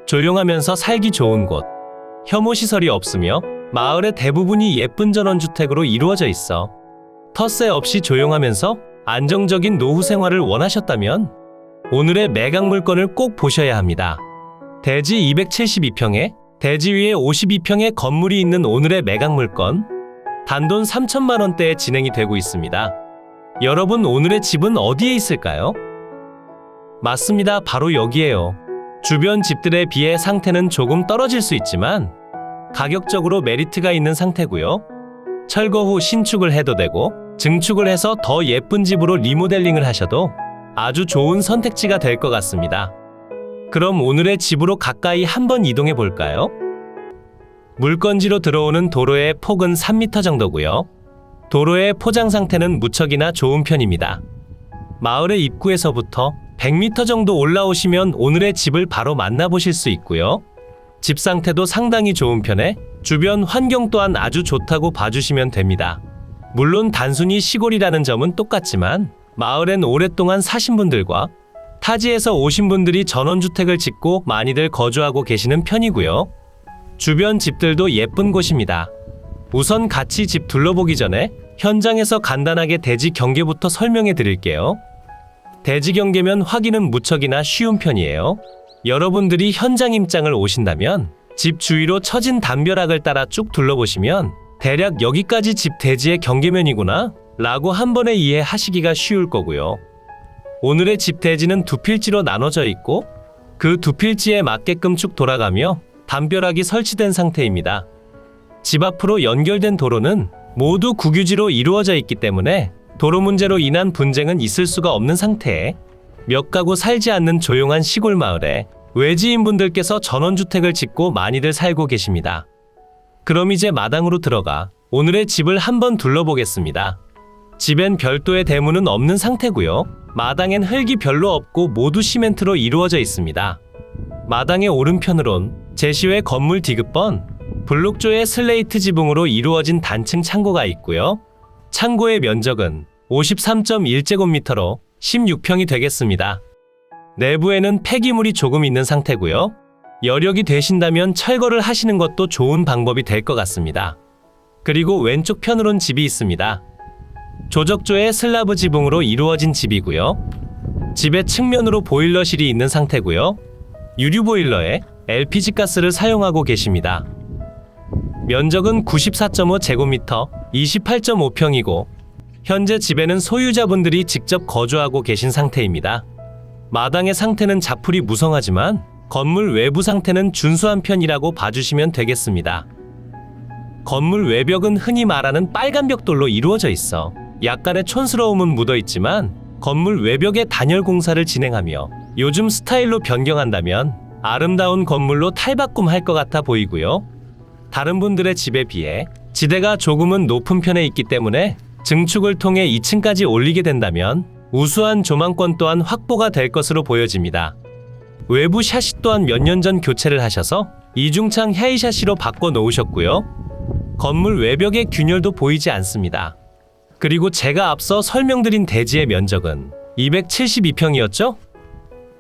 조용하면서 살기 좋은 곳. 혐오시설이 없으며 마을의 대부분이 예쁜 전원주택으로 이루어져 있어. 텃세 없이 조용하면서 안정적인 노후 생활을 원하셨다면 오늘의 매각 물건을 꼭 보셔야 합니다. 대지 272평에 대지 위에 52평의 건물이 있는 오늘의 매각 물건. 단돈 3천만 원대에 진행이 되고 있습니다. 여러분, 오늘의 집은 어디에 있을까요? 맞습니다. 바로 여기에요. 주변 집들에 비해 상태는 조금 떨어질 수 있지만 가격적으로 메리트가 있는 상태고요. 철거 후 신축을 해도 되고 증축을 해서 더 예쁜 집으로 리모델링을 하셔도 아주 좋은 선택지가 될 것 같습니다. 그럼 오늘의 집으로 가까이 한번 이동해 볼까요? 물건지로 들어오는 도로의 폭은 3m 정도고요. 도로의 포장 상태는 무척이나 좋은 편입니다. 마을의 입구에서부터 100m 정도 올라오시면 오늘의 집을 바로 만나보실 수 있고요. 집 상태도 상당히 좋은 편에 주변 환경 또한 아주 좋다고 봐주시면 됩니다. 물론 단순히 시골이라는 점은 똑같지만 마을엔 오랫동안 사신 분들과 타지에서 오신 분들이 전원주택을 짓고 많이들 거주하고 계시는 편이고요. 주변 집들도 예쁜 곳입니다. 우선 같이 집 둘러보기 전에 현장에서 간단하게 대지 경계부터 설명해 드릴게요. 대지 경계면 확인은 무척이나 쉬운 편이에요. 여러분들이 현장 임장을 오신다면 집 주위로 처진 담벼락을 따라 쭉 둘러보시면 대략 여기까지 집 대지의 경계면이구나 라고 한 번에 이해하시기가 쉬울 거고요. 오늘의 집 대지는 두 필지로 나눠져 있고 그 두 필지에 맞게끔 쭉 돌아가며 담벼락이 설치된 상태입니다. 집 앞으로 연결된 도로는 모두 국유지로 이루어져 있기 때문에 도로 문제로 인한 분쟁은 있을 수가 없는 상태에 몇 가구 살지 않는 조용한 시골 마을에 외지인분들께서 전원주택을 짓고 많이들 살고 계십니다. 그럼 이제 마당으로 들어가 오늘의 집을 한번 둘러보겠습니다. 집엔 별도의 대문은 없는 상태고요. 마당엔 흙이 별로 없고 모두 시멘트로 이루어져 있습니다. 마당의 오른편으론 제시외 건물 디귿번 블록조의 슬레이트 지붕으로 이루어진 단층 창고가 있고요. 창고의 면적은 53.1제곱미터로 16평이 되겠습니다. 내부에는 폐기물이 조금 있는 상태고요. 여력이 되신다면 철거를 하시는 것도 좋은 방법이 될 것 같습니다. 그리고 왼쪽 편으론 집이 있습니다. 조적조의 슬라브 지붕으로 이루어진 집이고요. 집의 측면으로 보일러실이 있는 상태고요. 유류 보일러에 LPG 가스를 사용하고 계십니다. 면적은 94.5제곱미터, 28.5평이고 현재 집에는 소유자분들이 직접 거주하고 계신 상태입니다. 마당의 상태는 자풀이 무성하지만 건물 외부 상태는 준수한 편이라고 봐주시면 되겠습니다. 건물 외벽은 흔히 말하는 빨간 벽돌로 이루어져 있어 약간의 촌스러움은 묻어있지만 건물 외벽에 단열 공사를 진행하며 요즘 스타일로 변경한다면 아름다운 건물로 탈바꿈할 것 같아 보이고요. 다른 분들의 집에 비해 지대가 조금은 높은 편에 있기 때문에 증축을 통해 2층까지 올리게 된다면 우수한 조망권 또한 확보가 될 것으로 보여집니다. 외부 샤시 또한 몇 년 전 교체를 하셔서 이중창 헤이 샤시로 바꿔 놓으셨고요. 건물 외벽의 균열도 보이지 않습니다. 그리고 제가 앞서 설명드린 대지의 면적은 272평이었죠?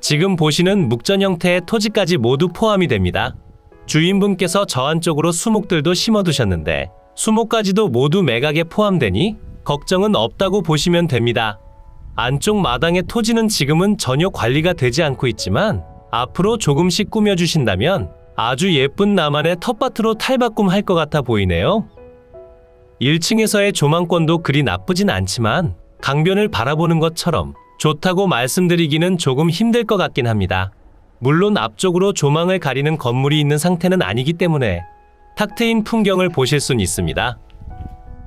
지금 보시는 묵전 형태의 토지까지 모두 포함이 됩니다. 주인분께서 저 안쪽으로 수목들도 심어두셨는데 수목까지도 모두 매각에 포함되니 걱정은 없다고 보시면 됩니다. 안쪽 마당의 토지는 지금은 전혀 관리가 되지 않고 있지만 앞으로 조금씩 꾸며주신다면 아주 예쁜 나만의 텃밭으로 탈바꿈할 것 같아 보이네요. 1층에서의 조망권도 그리 나쁘진 않지만 강변을 바라보는 것처럼 좋다고 말씀드리기는 조금 힘들 것 같긴 합니다. 물론 앞쪽으로 조망을 가리는 건물이 있는 상태는 아니기 때문에 탁 트인 풍경을 보실 순 있습니다.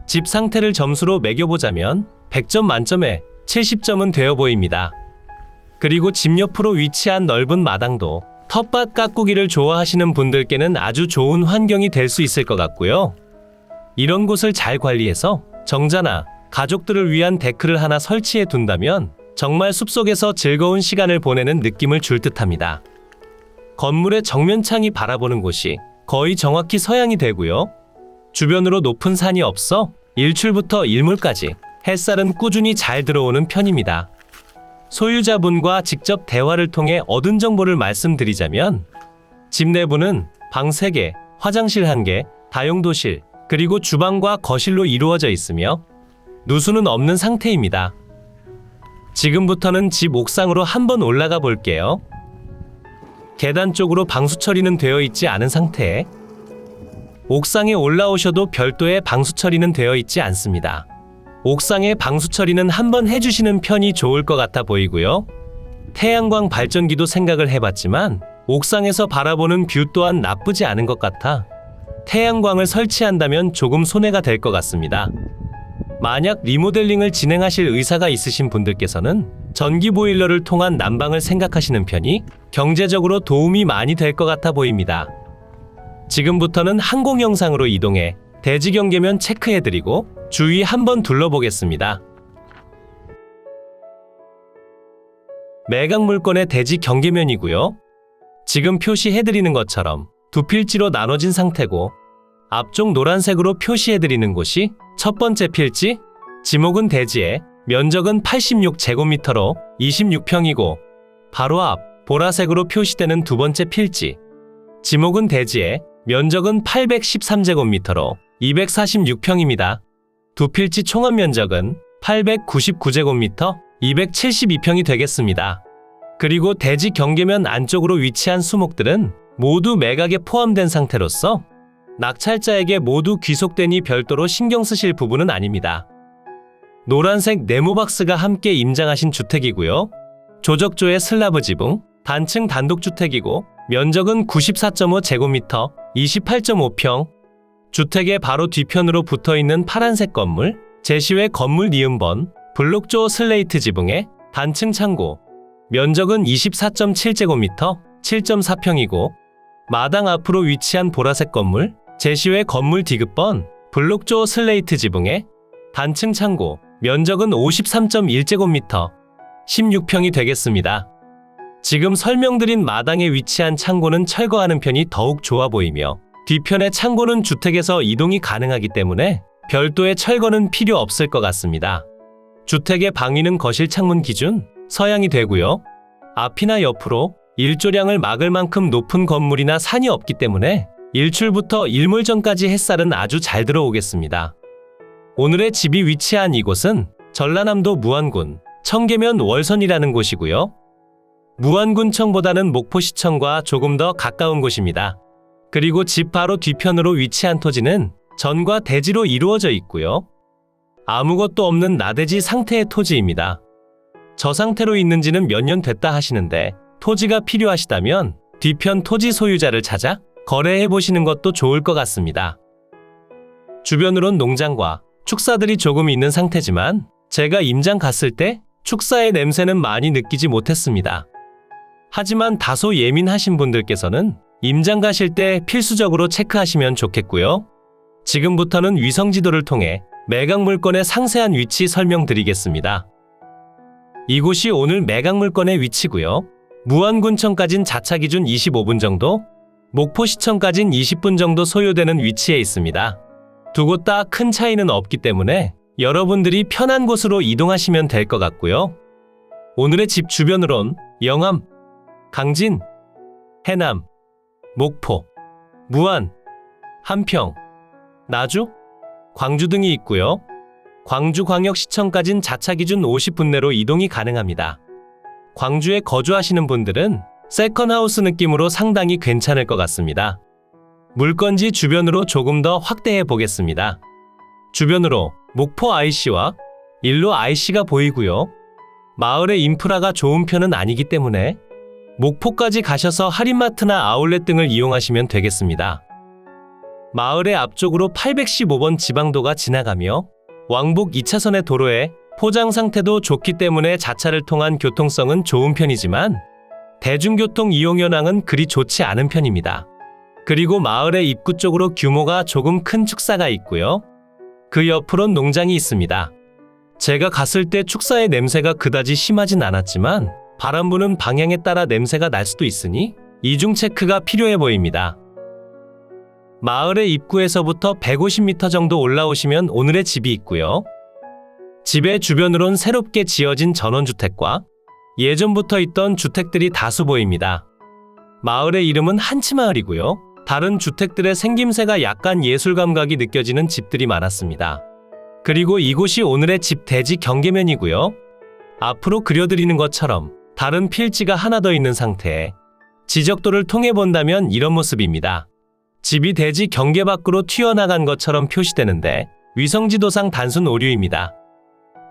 집 상태를 점수로 매겨보자면 100점 만점에 70점은 되어 보입니다. 그리고 집 옆으로 위치한 넓은 마당도 텃밭 가꾸기를 좋아하시는 분들께는 아주 좋은 환경이 될 수 있을 것 같고요. 이런 곳을 잘 관리해서 정자나 가족들을 위한 데크를 하나 설치해 둔다면 정말 숲속에서 즐거운 시간을 보내는 느낌을 줄 듯합니다. 건물의 정면창이 바라보는 곳이 거의 정확히 서양이 되고요. 주변으로 높은 산이 없어 일출부터 일몰까지 햇살은 꾸준히 잘 들어오는 편입니다. 소유자분과 직접 대화를 통해 얻은 정보를 말씀드리자면 집 내부는 방 3개, 화장실 1개, 다용도실, 그리고 주방과 거실로 이루어져 있으며 누수는 없는 상태입니다. 지금부터는 집 옥상으로 한번 올라가 볼게요. 계단 쪽으로 방수 처리는 되어 있지 않은 상태에 옥상에 올라오셔도 별도의 방수 처리는 되어 있지 않습니다. 옥상에 방수 처리는 한번 해주시는 편이 좋을 것 같아 보이고요. 태양광 발전기도 생각을 해봤지만 옥상에서 바라보는 뷰 또한 나쁘지 않은 것 같아 태양광을 설치한다면 조금 손해가 될 것 같습니다. 만약 리모델링을 진행하실 의사가 있으신 분들께서는 전기 보일러를 통한 난방을 생각하시는 편이 경제적으로 도움이 많이 될 것 같아 보입니다. 지금부터는 항공 영상으로 이동해 대지 경계면 체크해드리고 주위 한번 둘러보겠습니다. 매각 물건의 대지 경계면이고요. 지금 표시해드리는 것처럼 두 필지로 나눠진 상태고 앞쪽 노란색으로 표시해드리는 곳이 첫 번째 필지, 지목은 대지에 면적은 86제곱미터로 26평이고 바로 앞 보라색으로 표시되는 두 번째 필지, 지목은 대지에 면적은 813제곱미터로 246평입니다. 두 필지 총합 면적은 899제곱미터 272평이 되겠습니다. 그리고 대지 경계면 안쪽으로 위치한 수목들은 모두 매각에 포함된 상태로서 낙찰자에게 모두 귀속되니 별도로 신경 쓰실 부분은 아닙니다. 노란색 네모박스가 함께 임장하신 주택이고요. 조적조의 슬라브 지붕, 단층 단독주택이고 면적은 94.5제곱미터, 28.5평. 주택의 바로 뒤편으로 붙어있는 파란색 건물, 제시외 건물 니은번, 블록조 슬레이트 지붕에 단층 창고, 면적은 24.7제곱미터, 7.4평이고 마당 앞으로 위치한 보라색 건물, 제시외 건물 디귿번, 블록조 슬레이트 지붕에 단층 창고, 면적은 53.1제곱미터, 16평이 되겠습니다. 지금 설명드린 마당에 위치한 창고는 철거하는 편이 더욱 좋아 보이며 뒤편의 창고는 주택에서 이동이 가능하기 때문에 별도의 철거는 필요 없을 것 같습니다. 주택의 방위는 거실 창문 기준 서양이 되고요. 앞이나 옆으로 일조량을 막을 만큼 높은 건물이나 산이 없기 때문에 일출부터 일몰 전까지 햇살은 아주 잘 들어오겠습니다. 오늘의 집이 위치한 이곳은 전라남도 무안군 청계면 월선이라는 곳이고요. 무안군청보다는 목포시청과 조금 더 가까운 곳입니다. 그리고 집 바로 뒤편으로 위치한 토지는 전과 대지로 이루어져 있고요. 아무것도 없는 나대지 상태의 토지입니다. 저 상태로 있는지는 몇 년 됐다 하시는데 토지가 필요하시다면 뒤편 토지 소유자를 찾아 거래해 보시는 것도 좋을 것 같습니다. 주변으론 농장과 축사들이 조금 있는 상태지만 제가 임장 갔을 때 축사의 냄새는 많이 느끼지 못했습니다. 하지만 다소 예민하신 분들께서는 임장 가실 때 필수적으로 체크하시면 좋겠고요. 지금부터는 위성지도를 통해 매각 물건의 상세한 위치 설명드리겠습니다. 이곳이 오늘 매각 물건의 위치고요. 무안군청까진 자차 기준 25분 정도, 목포시청까진 20분 정도 소요되는 위치에 있습니다. 두 곳 다 큰 차이는 없기 때문에 여러분들이 편한 곳으로 이동하시면 될 것 같고요. 오늘의 집 주변으론 영암, 강진, 해남, 목포, 무안, 함평, 나주, 광주 등이 있고요. 광주광역시청까진 자차 기준 50분 내로 이동이 가능합니다. 광주에 거주하시는 분들은 세컨하우스 느낌으로 상당히 괜찮을 것 같습니다. 물건지 주변으로 조금 더 확대해 보겠습니다. 주변으로 목포 IC와 일로 IC가 보이고요. 마을의 인프라가 좋은 편은 아니기 때문에 목포까지 가셔서 할인마트나 아울렛 등을 이용하시면 되겠습니다. 마을의 앞쪽으로 815번 지방도가 지나가며 왕복 2차선의 도로에 포장 상태도 좋기 때문에 자차를 통한 교통성은 좋은 편이지만 대중교통 이용 현황은 그리 좋지 않은 편입니다. 그리고 마을의 입구 쪽으로 규모가 조금 큰 축사가 있고요. 그 옆으론 농장이 있습니다. 제가 갔을 때 축사의 냄새가 그다지 심하진 않았지만 바람 부는 방향에 따라 냄새가 날 수도 있으니 이중 체크가 필요해 보입니다. 마을의 입구에서부터 150m 정도 올라오시면 오늘의 집이 있고요. 집의 주변으론 새롭게 지어진 전원주택과 예전부터 있던 주택들이 다수 보입니다. 마을의 이름은 한치마을이고요. 다른 주택들의 생김새가 약간 예술 감각이 느껴지는 집들이 많았습니다. 그리고 이곳이 오늘의 집 대지 경계면이고요. 앞으로 그려드리는 것처럼 다른 필지가 하나 더 있는 상태에 지적도를 통해 본다면 이런 모습입니다. 집이 대지 경계 밖으로 튀어나간 것처럼 표시되는데 위성지도상 단순 오류입니다.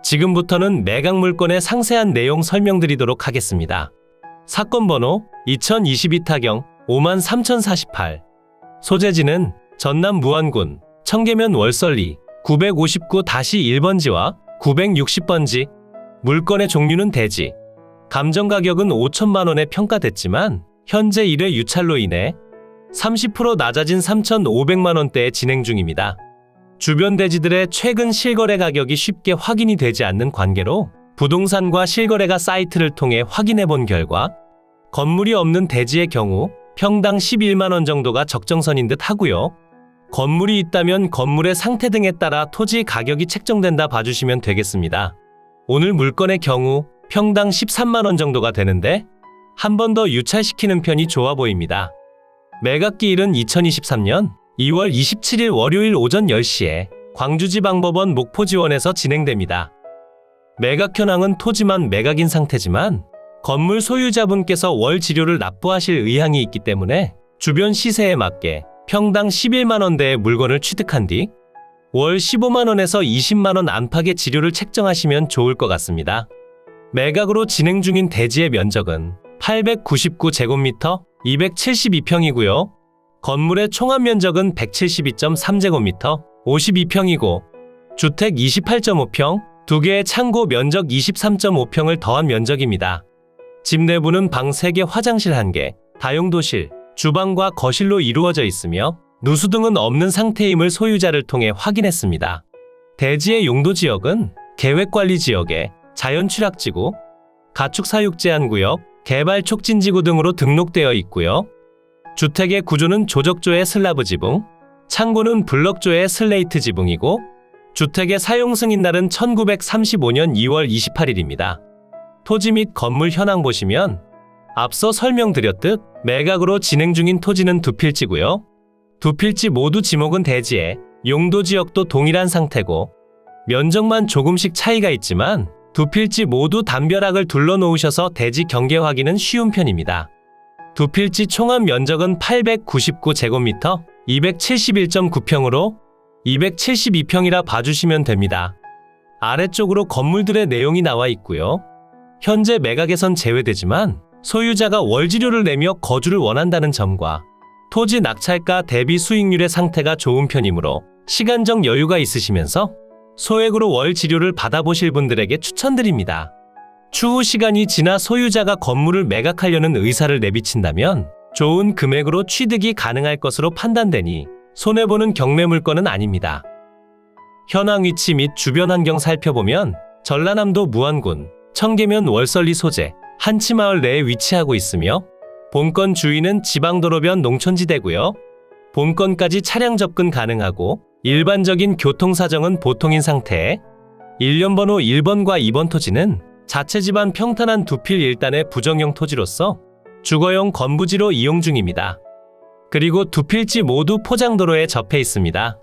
지금부터는 매각 물건의 상세한 내용 설명드리도록 하겠습니다. 사건 번호 2022타경 53,048. 소재지는 전남 무안군 청계면 월설리 959-1번지와 960번지. 물건의 종류는 대지. 감정 가격은 5천만 원에 평가됐지만 현재 1회 유찰로 인해 30% 낮아진 3,500만 원대에 진행 중입니다. 주변 대지들의 최근 실거래 가격이 쉽게 확인이 되지 않는 관계로 부동산과 실거래가 사이트를 통해 확인해 본 결과 건물이 없는 대지의 경우 평당 11만 원 정도가 적정선인 듯 하고요. 건물이 있다면 건물의 상태 등에 따라 토지 가격이 책정된다 봐주시면 되겠습니다. 오늘 물건의 경우 평당 13만 원 정도가 되는데 한 번 더 유찰시키는 편이 좋아 보입니다. 매각기일은 2023년 2월 27일 월요일 오전 10시에 광주지방법원 목포지원에서 진행됩니다. 매각 현황은 토지만 매각인 상태지만 건물 소유자분께서 월 지료를 납부하실 의향이 있기 때문에 주변 시세에 맞게 평당 11만 원대의 물건을 취득한 뒤 월 15만 원에서 20만 원 안팎의 지료를 책정하시면 좋을 것 같습니다. 매각으로 진행 중인 대지의 면적은 899제곱미터 272평이고요. 건물의 총합 면적은 172.3제곱미터 52평이고 주택 28.5평, 2개의 창고 면적 23.5평을 더한 면적입니다. 집 내부는 방 3개, 화장실 1개, 다용도실, 주방과 거실로 이루어져 있으며 누수 등은 없는 상태임을 소유자를 통해 확인했습니다. 대지의 용도 지역은 계획관리지역에 자연취락지구, 가축사육제한구역, 개발촉진지구 등으로 등록되어 있고요. 주택의 구조는 조적조의 슬라브 지붕, 창고는 블럭조의 슬레이트 지붕이고 주택의 사용 승인날은 1935년 2월 28일입니다. 토지 및 건물 현황 보시면 앞서 설명드렸듯 매각으로 진행 중인 토지는 두 필지고요. 두 필지 모두 지목은 대지에 용도 지역도 동일한 상태고 면적만 조금씩 차이가 있지만 두 필지 모두 담벼락을 둘러놓으셔서 대지 경계 확인은 쉬운 편입니다. 두 필지 총합 면적은 899제곱미터 271.9평으로 272평이라 봐주시면 됩니다. 아래쪽으로 건물들의 내용이 나와 있고요. 현재 매각에선 제외되지만 소유자가 월지료를 내며 거주를 원한다는 점과 토지 낙찰가 대비 수익률의 상태가 좋은 편이므로 시간적 여유가 있으시면서 소액으로 월지료를 받아보실 분들에게 추천드립니다. 추후 시간이 지나 소유자가 건물을 매각하려는 의사를 내비친다면 좋은 금액으로 취득이 가능할 것으로 판단되니 손해보는 경매 물건은 아닙니다. 현황 위치 및 주변 환경 살펴보면 전라남도 무안군 청계면 월설리 소재 한치마을 내에 위치하고 있으며 본건 주위는 지방도로변 농촌지대고요. 본건까지 차량 접근 가능하고 일반적인 교통사정은 보통인 상태에 일련번호 1번과 2번 토지는 자체 집안 평탄한 두 필 일단의 부정형 토지로서 주거용 건부지로 이용 중입니다. 그리고 두 필지 모두 포장도로에 접해 있습니다.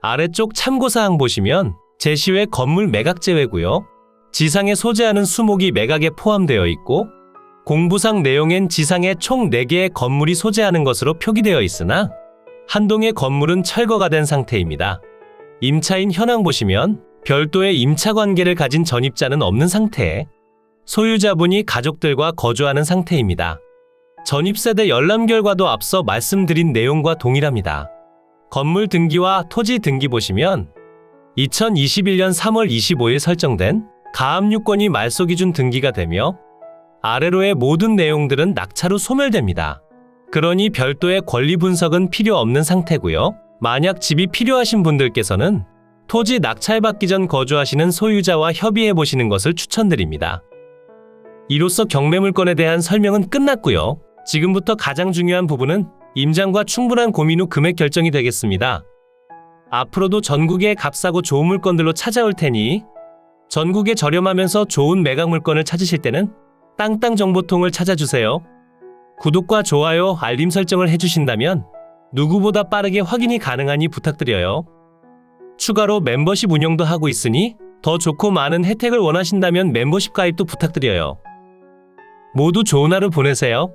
아래쪽 참고사항 보시면 제시외 건물 매각 제외고요. 지상에 소재하는 수목이 매각에 포함되어 있고 공부상 내용엔 지상에 총 4개의 건물이 소재하는 것으로 표기되어 있으나 한 동의 건물은 철거가 된 상태입니다. 임차인 현황 보시면 별도의 임차 관계를 가진 전입자는 없는 상태에 소유자분이 가족들과 거주하는 상태입니다. 전입세대 열람 결과도 앞서 말씀드린 내용과 동일합니다. 건물 등기와 토지 등기 보시면 2021년 3월 25일 설정된 가압류권이 말소기준 등기가 되며 아래로의 모든 내용들은 낙찰 후 소멸됩니다. 그러니 별도의 권리 분석은 필요 없는 상태고요. 만약 집이 필요하신 분들께서는 토지 낙찰받기 전 거주하시는 소유자와 협의해 보시는 것을 추천드립니다. 이로써 경매 물건에 대한 설명은 끝났고요. 지금부터 가장 중요한 부분은 임장과 충분한 고민 후 금액 결정이 되겠습니다. 앞으로도 전국에 값싸고 좋은 물건들로 찾아올 테니 전국에 저렴하면서 좋은 매각 물건을 찾으실 때는 땅땅정보통을 찾아주세요. 구독과 좋아요, 알림 설정을 해주신다면 누구보다 빠르게 확인이 가능하니 부탁드려요. 추가로 멤버십 운영도 하고 있으니 더 좋고 많은 혜택을 원하신다면 멤버십 가입도 부탁드려요. 모두 좋은 하루 보내세요.